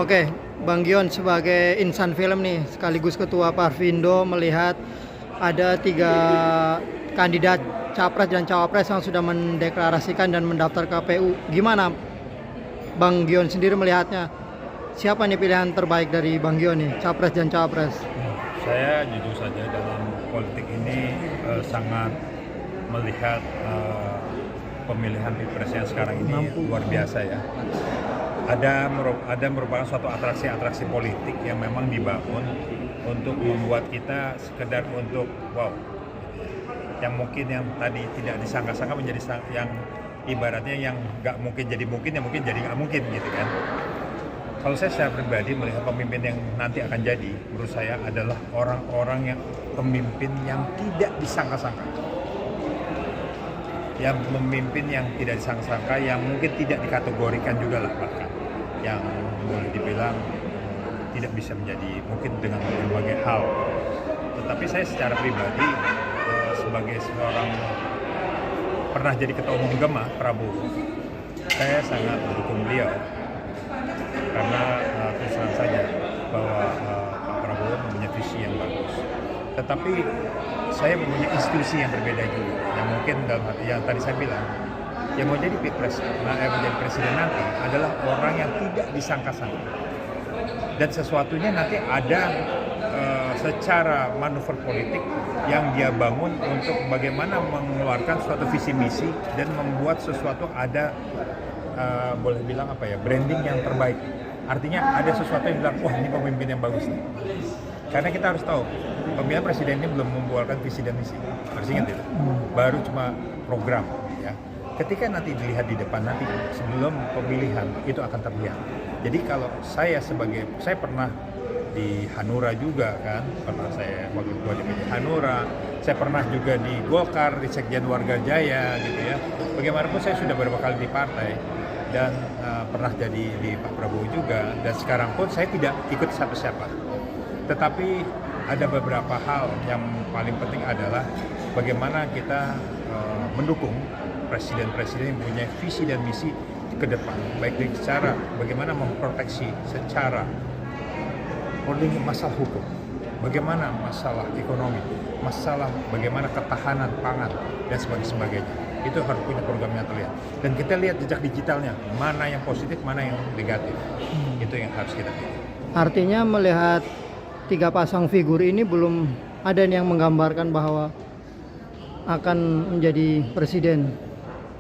Oke, Bang Gion sebagai insan film nih, sekaligus ketua Parvindo melihat ada 3 kandidat capres dan cawapres yang sudah mendeklarasikan dan mendaftar KPU. Gimana Bang Gion sendiri melihatnya? Siapa nih pilihan terbaik dari Bang Gion nih, capres dan cawapres? Saya jujur saja dalam politik ini sangat melihat pemilihan pilpres yang sekarang ini luar biasa ya. Ada merupakan suatu atraksi politik yang memang dibangun untuk membuat kita sekedar untuk wow, yang mungkin yang tadi tidak disangka-sangka menjadi yang ibaratnya yang nggak mungkin jadi mungkin, yang mungkin jadi nggak mungkin gitu kan. Kalau saya secara pribadi melihat pemimpin yang nanti akan jadi, menurut saya adalah orang-orang yang pemimpin yang tidak disangka-sangka, yang memimpin yang tidak disangka-sangka, yang mungkin tidak dikategorikan juga lah bahkan, yang boleh dibilang tidak bisa menjadi mungkin dengan berbagai hal. Tetapi saya secara pribadi sebagai seorang pernah jadi ketua umum Gema Prabowo, saya sangat mendukung beliau karena terus terang saja bahwa Pak Prabowo mempunyai visi yang bagus. Tetapi saya mempunyai institusi yang berbeda juga, yang mungkin dalam hati yang tadi saya bilang, yang mau jadi menjadi presiden nanti adalah orang yang tidak disangka-sangka, dan sesuatunya nanti ada secara manuver politik yang dia bangun untuk bagaimana mengeluarkan suatu visi misi dan membuat sesuatu ada boleh bilang apa ya, branding yang terbaik. Artinya ada sesuatu yang bilang, wah ini pemimpin yang bagus nih. Karena kita harus tahu, pemilihan presiden ini belum membuahkan visi dan misi. Harus ingat itu. Baru cuma program ya. Ketika nanti dilihat di depan nanti sebelum pemilihan itu akan terlihat. Jadi kalau saya pernah di Hanura juga kan, pernah saya wakil ketua DPD Hanura, saya pernah juga di Golkar, di Sekjen Warga Jaya gitu ya. Bagaimanapun saya sudah beberapa kali di partai dan pernah jadi di Pak Prabowo juga, dan sekarang pun saya tidak ikut siapa-siapa. Tetapi ada beberapa hal yang paling penting adalah bagaimana kita mendukung presiden-presiden yang punya visi dan misi ke depan, baik dari cara bagaimana memproteksi secara masalah hukum, bagaimana masalah ekonomi, masalah bagaimana ketahanan pangan dan sebagainya. Itu harus punya program yang terlihat. Dan kita lihat jejak digitalnya, mana yang positif, mana yang negatif. Itu yang harus kita lihat. Artinya melihat 3 pasang figur ini belum ada yang menggambarkan bahwa akan menjadi presiden.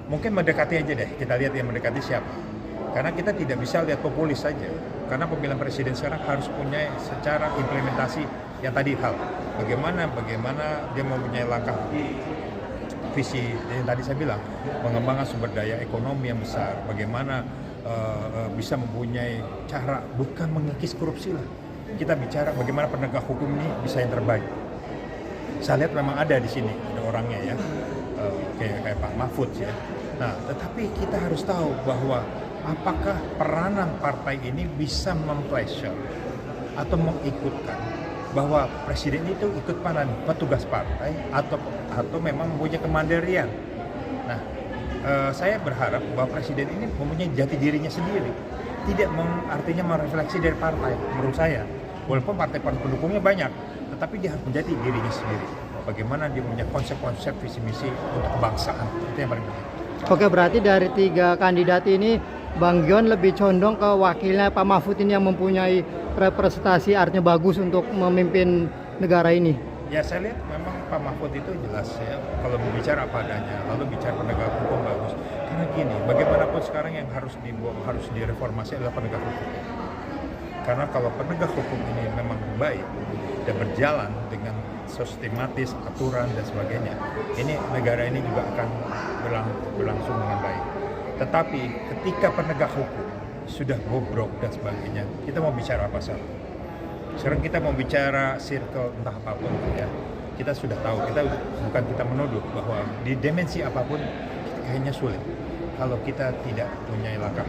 Mungkin mendekati aja deh, kita lihat yang mendekati siapa. Karena kita tidak bisa lihat populis saja. Karena pemilihan presiden sekarang harus punya secara implementasi yang tadi hal. Bagaimana dia mempunyai langkah visi yang tadi saya bilang, mengembangkan sumber daya ekonomi yang besar, bagaimana bisa mempunyai cara bukan mengikis korupsi lah. Kita bicara bagaimana penegak hukum ini bisa yang terbaik. Saya lihat memang ada di sini, ada orangnya ya, kayak Pak Mahfud ya. Nah, tetapi kita harus tahu bahwa apakah peranan partai ini bisa mempleasure atau mengikutkan bahwa presiden itu ikut petugas partai atau memang mempunyai kemandirian. Nah, saya berharap bahwa presiden ini mempunyai jati dirinya sendiri, tidak artinya merefleksi dari partai. Menurut saya, walaupun partai pendukungnya banyak, tetapi dia harus menjadi dirinya sendiri. Bagaimana dia punya konsep-konsep visi misi untuk kebangsaan, itu yang paling penting. Oke, berarti dari 3 kandidat ini Bang Gion lebih condong ke wakilnya Pak Mahfud ini yang mempunyai representasi artinya bagus untuk memimpin negara ini. Ya, saya lihat memang Pak Mahfud itu jelas ya, kalau berbicara apa adanya, lalu bicara penegak hukum bagus. Karena gini, bagaimanapun sekarang yang harus direformasi adalah penegak hukum. Karena kalau penegak hukum ini memang baik dan berjalan dengan sistematis, aturan dan sebagainya, ini negara ini juga akan berlangsung dengan baik. Tetapi ketika penegak hukum sudah bobrok dan sebagainya, kita mau bicara apa saja? Sekarang kita mau bicara circle entah apapun ya. Kita sudah tahu, kita menuduh bahwa di dimensi apapun kayaknya sulit kalau kita tidak punya langkah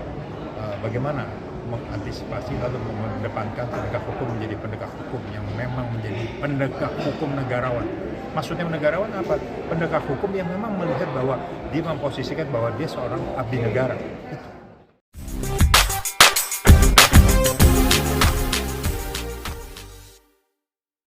bagaimana mengantisipasi lalu mengedepankan penegak hukum menjadi penegak hukum yang memang menjadi penegak hukum negarawan. Maksudnya negarawan apa? Penegak hukum yang memang melihat bahwa dia memposisikan bahwa dia seorang abdi negara. Itu.